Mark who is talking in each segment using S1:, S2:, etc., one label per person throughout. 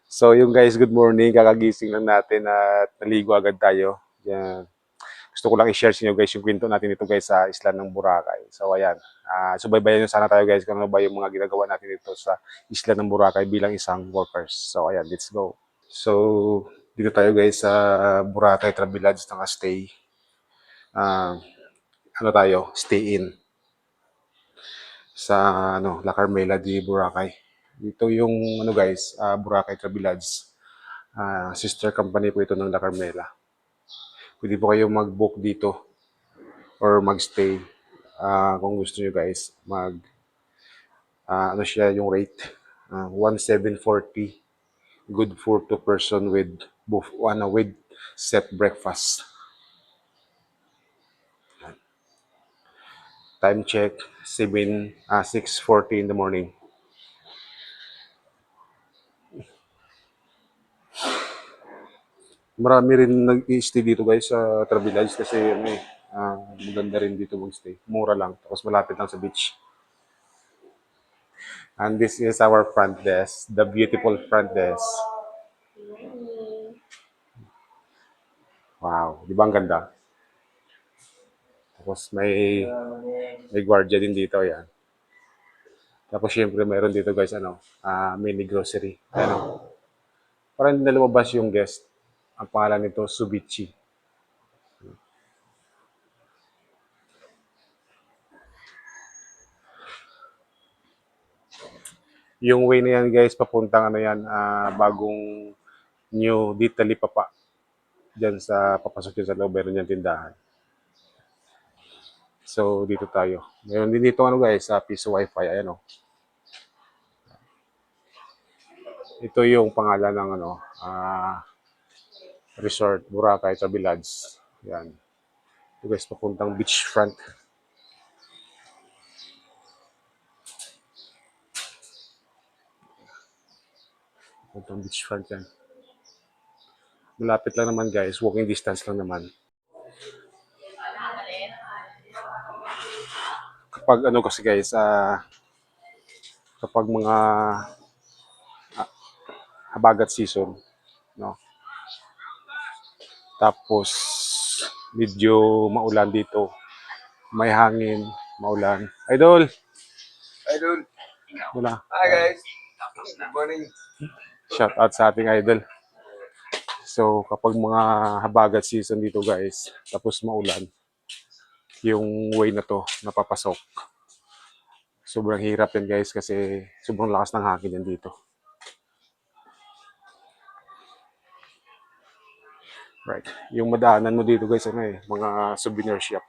S1: So yung guys, good morning. Kakagising lang natin at naligo agad tayo. Yan. Gusto ko lang i-share sa inyo guys yung kwento natin dito guys sa isla ng Boracay. So ayan, subaybayan nyo sana tayo guys kung ano ba yung mga ginagawa natin dito sa isla ng Boracay bilang isang workers. So ayan, let's go. So dito tayo guys sa Boracay Travelodge ng stay. Ah, ano tayo? Stay in sa La Carmela de Boracay. Dito yung guys, Boracay Travelodge. Sister company po ito ng La Carmela. Pwede po kayo mag-book dito or mag-stay. Kung gusto nyo guys, ano siya yung rate? 1,740. Good for two person with set breakfast. Time check, 6:40 in the morning. Marami rin nag-i-stay dito guys sa Travelodge kasi maganda rin dito mag-stay. Mura lang, tapos malapit lang sa beach. And this is our front desk, the beautiful front desk. Wow, di ba ang ganda? Tapos may gwardiya din dito, yan. Tapos syempre mayroon dito guys, mini grocery. Para hindi na lumabas yung guest. Ang pangalan nito, Subichi. Yung way na yan guys, papuntang bagong New Ditali Papa. Diyan sa papasok yun sa loob, meron yung tindahan. So dito tayo. Meron din dito guys, sa Piso Wi-Fi, ayan. Ito yung pangalan ng resort, Boracay Travelodge. Yan. Ito guys, papuntang beachfront. Papuntang beachfront yan. Malapit lang naman guys, walking distance lang naman. Kapag kasi guys, kapag mga habagat season, no? Tapos medyo maulan dito. May hangin, maulan. Idol!
S2: Idol.
S1: Wala.
S2: Hi guys. Good morning.
S1: Shout out sa ating idol. So kapag mga habagat season dito guys, tapos maulan, yung way na to napapasok. Sobrang hirap yan guys kasi sobrang lakas ng hangin yan dito. Right. Yung madaanan mo dito guys, mga souvenir shop.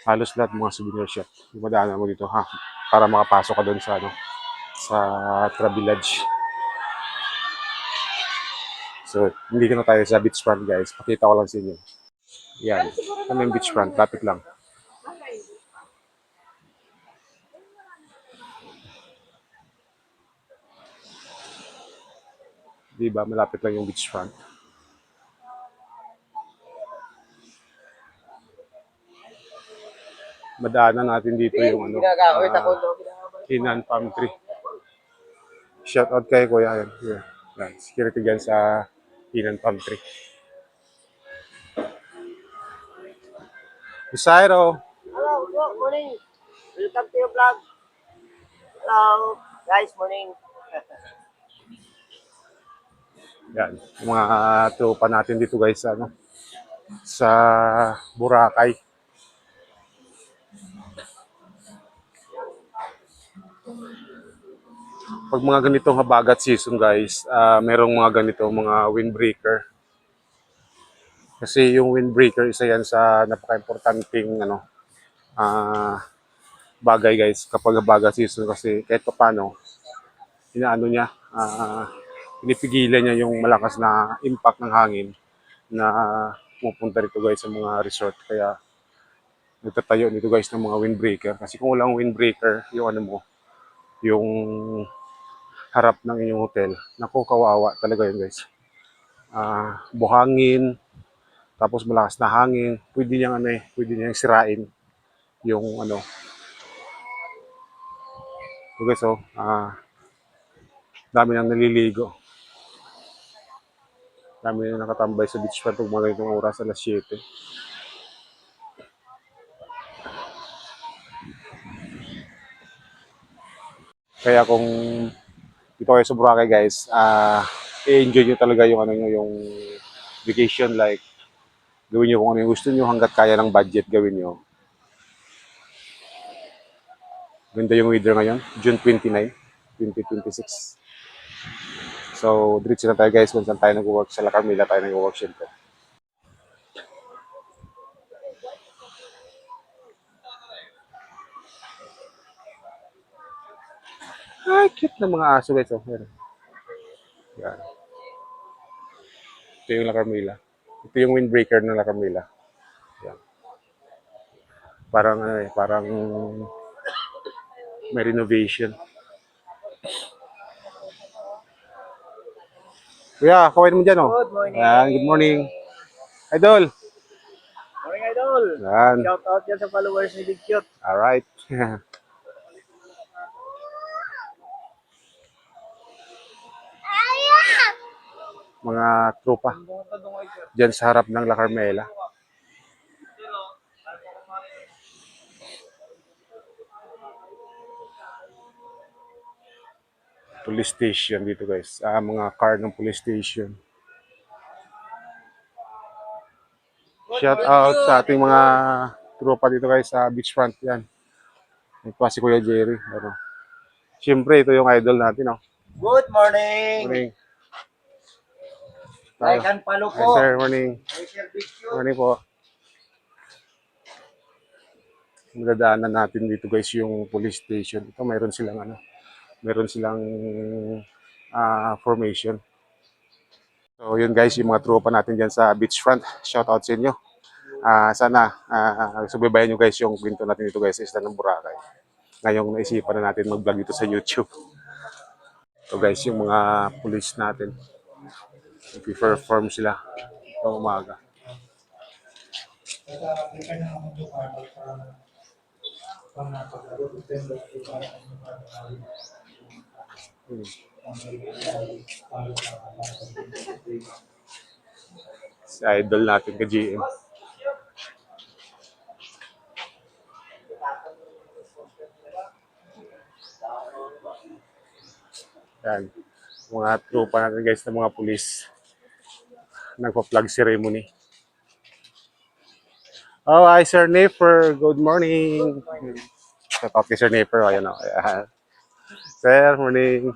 S1: Halos lahat mga souvenir shop. Yung madaanan mo dito para makapasok ka doon sa Travelodge. So, hindi na tayo sa beachfront guys. Pakita ko lang sa inyo. Yan. Ano yung beachfront? Lapit lang. Diba? Malapit lang yung beachfront. Madaanan natin dito yung Inan Palm Tree. Shout out kay Kuya. Yan. Security guard sa Inan Palm Tree. Isairo.
S3: Hello, good morning. Welcome to your vlog. Hello, guys, morning.
S1: Yan. Yung mga tropa natin dito guys, sa Boracay. Pag mga ganitong habagat season guys, merong mga ganitong mga windbreaker. Kasi yung windbreaker, isa yan sa napaka-importanting bagay guys kapag habagat season kasi kahit pa paano, pinipigilan niya yung malakas na impact ng hangin na pupunta rito guys sa mga resort. Kaya nagtatayo dito guys ng mga windbreaker. Kasi kung walang windbreaker, yung harap ng inyong hotel, naku, kawawa talaga yun guys. Buhangin, tapos malakas na hangin, pwede niyang sirain yung So guys, dami nang naliligo. Dami na nakatambay sa beach pa pag mga ganitong oras, alas 7. Kaya kung dito kayo sa Boracay guys, i-enjoy nyo talaga yung ano nyo, yung vacation, like gawin nyo kung ano yung gusto nyo hanggat kaya ng budget gawin nyo. Ganda yung weather ngayon, June 29, 2026. So, diretso na tayo guys kung saan tayo nag-work. Sa La Carmila tayo nag-work syempre. Ay, cute na mga aso guys. Oh. Yan. Ito yung La Carmila. Ito yung windbreaker ng La Carmila. Yan. Parang ano eh, parang may renovation. Kuya, kawain mo dyan oh.
S3: Good morning.
S1: Yan, good morning. Idol.
S3: Morning, Idol.
S1: Yan.
S3: Shout out dyan sa followers ni Big Cute.
S1: Alright. Mga tropa. Dyan sa harap ng La Carmela. Police station dito guys. Mga car ng police station. Shout out sa ating mga tropa dito guys sa beachfront yan. Ito si Kuya Jerry. Ano. Siyempre, ito yung idol natin. Oh.
S3: Good morning.
S1: Morning.
S3: Like and follow
S1: Hi,
S3: po.
S1: sir. Morning.
S3: Hi, Sir Big Cute.
S1: Morning po. Magdadaanan natin dito guys yung police station. Ito mayroon silang ano. Meron silang formation. So yun guys, yung mga tropa natin dyan sa beachfront. Shout out sa inyo. Sana subaybayan nyo guys yung kwento natin dito guys sa isla ng Boracay. Ngayong naisipan na natin mag-vlog dito sa YouTube. So guys, yung mga police natin. Nag-perform sila ng umaga. Si idol natin ka GM. Yan. Mga tropa natin guys ng mga pulis. Nagpa-flag ceremony. Oh, hi Sir Naper. Good morning. Shout out kay Sir Naper. Ayan o. Ayan. Sir, morning.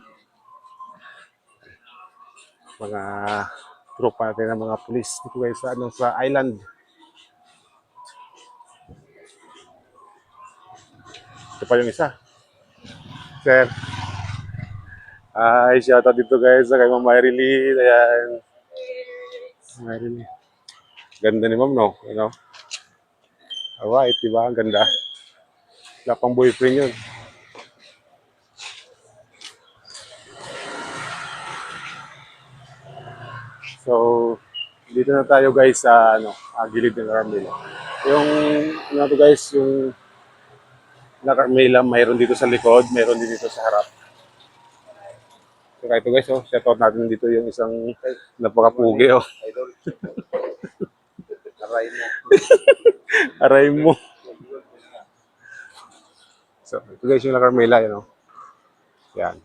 S1: Mga tropa natin ng mga pulis dito guys sa, sa island. Ito pa yung isa. Sir. Ay, shout out dito guys sa kay Ma'am Marilyn. Ayan. Marilyn. Ganda ni Ma'am, no? You know? Alright, diba? Ang ganda. Wala pang boyfriend yun. So, dito na tayo guys sa gilid ng Carmela. Yung ano to guys, yung La Carmela, mayroon dito sa likod, mayroon din dito sa harap. So ito guys, shout out natin dito yung isang napakapugi oh.
S2: Idol. Aray mo.
S1: Aray mo. So, ito guys yung La Carmela, yun oh. Yan.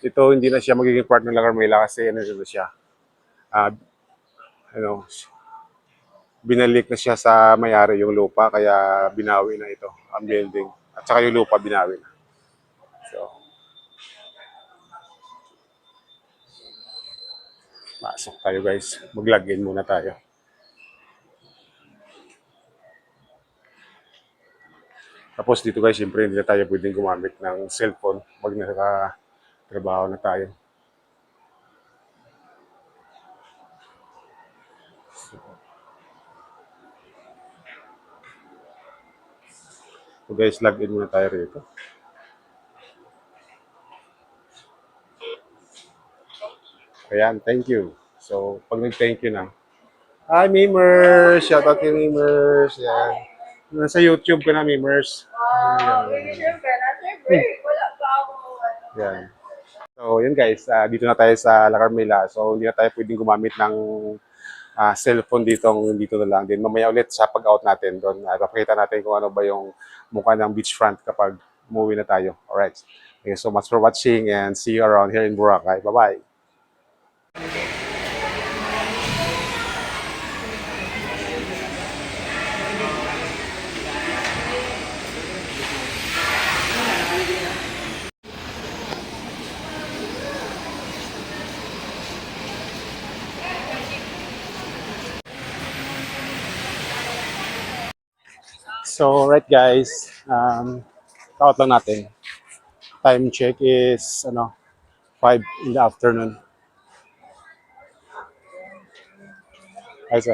S1: Ito hindi na siya magiging part ng La Carmela kasi ano dito siya. Binalik na siya sa may-ari yung lupa kaya binawi na ito ang building at saka yung lupa binawi na. So pasok tayo guys, mag-login muna tayo. Tapos dito guys, siyempre hindi na tayo pwedeng gumamit ng cellphone pag nakatrabaho na tayo. So guys, login muna tayo rito. Ayan, thank you. So, pag nag-thank you na. Hi, Mimers! Shout out kay Mimers. Yan. Nasa YouTube ka na, Mimers.
S4: Siyempre, nasa break. Wala pa ako.
S1: Yan. So, So, yun guys, dito na tayo sa La Carmela. So, hindi na tayo pwedeng gumamit ng cellphone dito na lang. Din mamaya ulit sa pag-out natin doon. Papakita natin kung ano ba yung mukha ng beachfront kapag umuwi na tayo. Alright. Thank you so much for watching and see you around here in Boracay. Bye-bye. So, right guys, out lang natin. Time check is 5 in the afternoon. Ay, sir.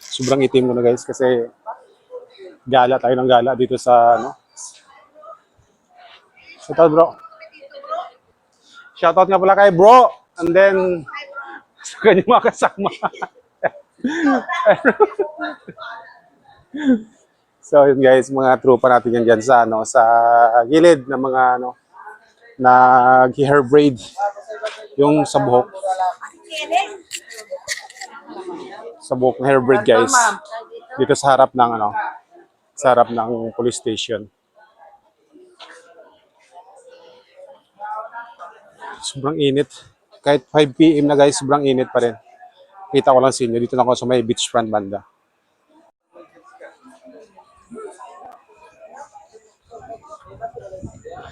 S1: Sobrang itim ko na guys kasi gala tayo ng gala dito sa Shoutout bro. Shoutout nga pala kay bro. And then sa kanyang mga kasama. So yun guys, mga tropa natin yan dyan sa gilid ng mga nag-hair braid yung sa buhok. Sa buhok ng hair braid guys. Dito sa harap ng sa harap ng police station. Sobrang init. Kahit 5 PM na guys, sobrang init pa rin. Kita ko lang sa inyo. Dito na ako sa may beachfront banda.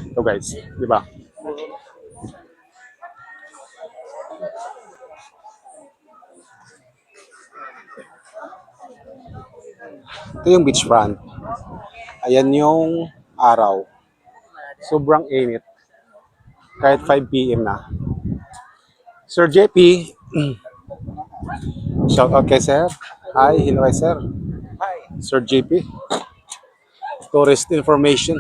S1: Ito guys, di ba? Ito yung beachfront. Ayan yung araw. Sobrang init. Kahit 5 PM na. Sir JP, shout out kay sir. Hi, hello kay sir.
S2: Hi.
S1: Sir JP. Tourist information.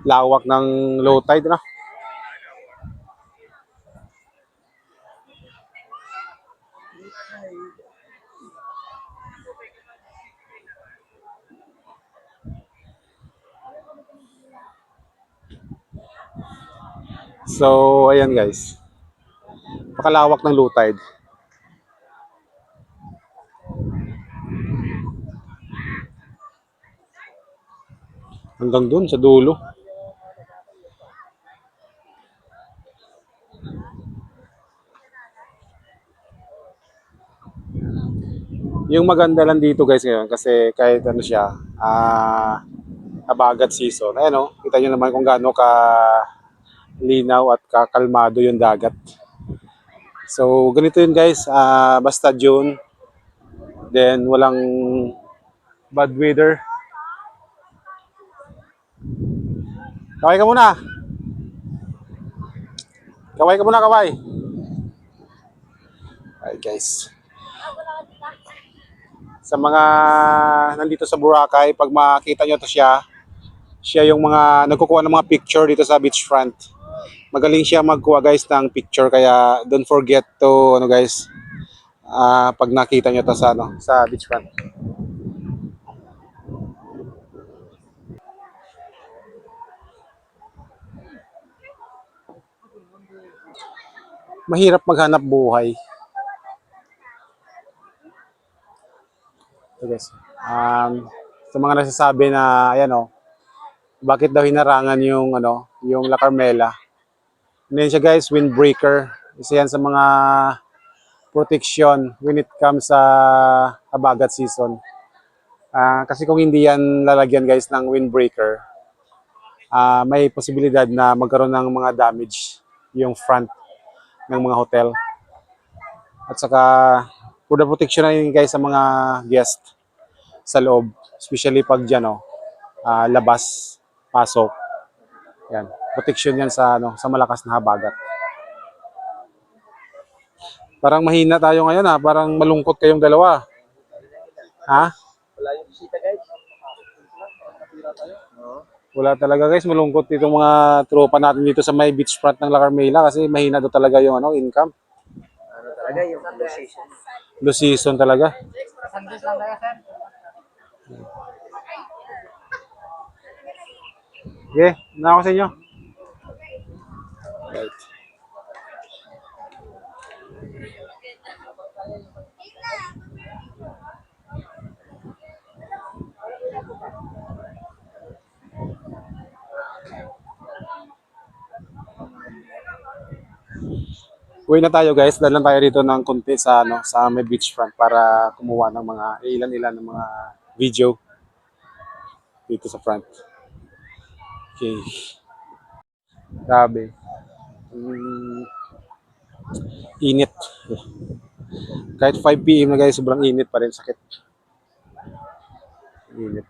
S1: Lawak ng low tide na. So, ayan guys. Pakalawak ng low tide. Hanggang dun sa dulo. Yung maganda lang dito guys ngayon kasi kahit siya, habagat season. Ayan kita nyo naman kung gaano ka linaw at kakalmado yung dagat. So, ganito yun guys, basta June, then walang bad weather. Kaway ka muna. Kaway ka muna, kaway. Alright guys. Sa mga nandito sa Boracay, pag makita nyo to siya yung mga nagkukuha ng mga picture dito sa beachfront. Magaling siya magkuha guys ng picture kaya don't forget to guys, pag nakita nyo to sa beachfront. Mahirap maghanap buhay. So guys, sa mga nagsasabi na ayan bakit daw hinarangan yung La Carmela. Hindi siya guys, windbreaker. Isa yan sa mga protection when it comes sa habagat season. Kasi kung hindi yan lalagyan guys ng windbreaker, may posibilidad na magkaroon ng mga damage yung front ng mga hotel. At saka for the protection na yun guys sa mga guest sa loob, especially pag dyan labas, pasok. Yan, protection yan sa malakas na habagat. Parang mahina tayo ngayon parang malungkot kayong dalawa. Ha?
S2: Wala yung bisita guys. Nakapira tayo.
S1: Wala talaga guys, malungkot itong mga tropa natin dito sa may beachfront ng La Carmela kasi mahina daw talaga yung ano, income.
S3: Ano talaga yung position.
S1: Low season talaga. Okay, na ako sa inyo. Right. Uwi na tayo guys, dahil lang tayo dito ng konti sa ano, sa may beachfront para kumuha ng mga ilan-ilan ng mga video dito sa front. Okay. Grabe. Init. Kahit 5 PM na guys, sobrang init pa rin, sakit. Init.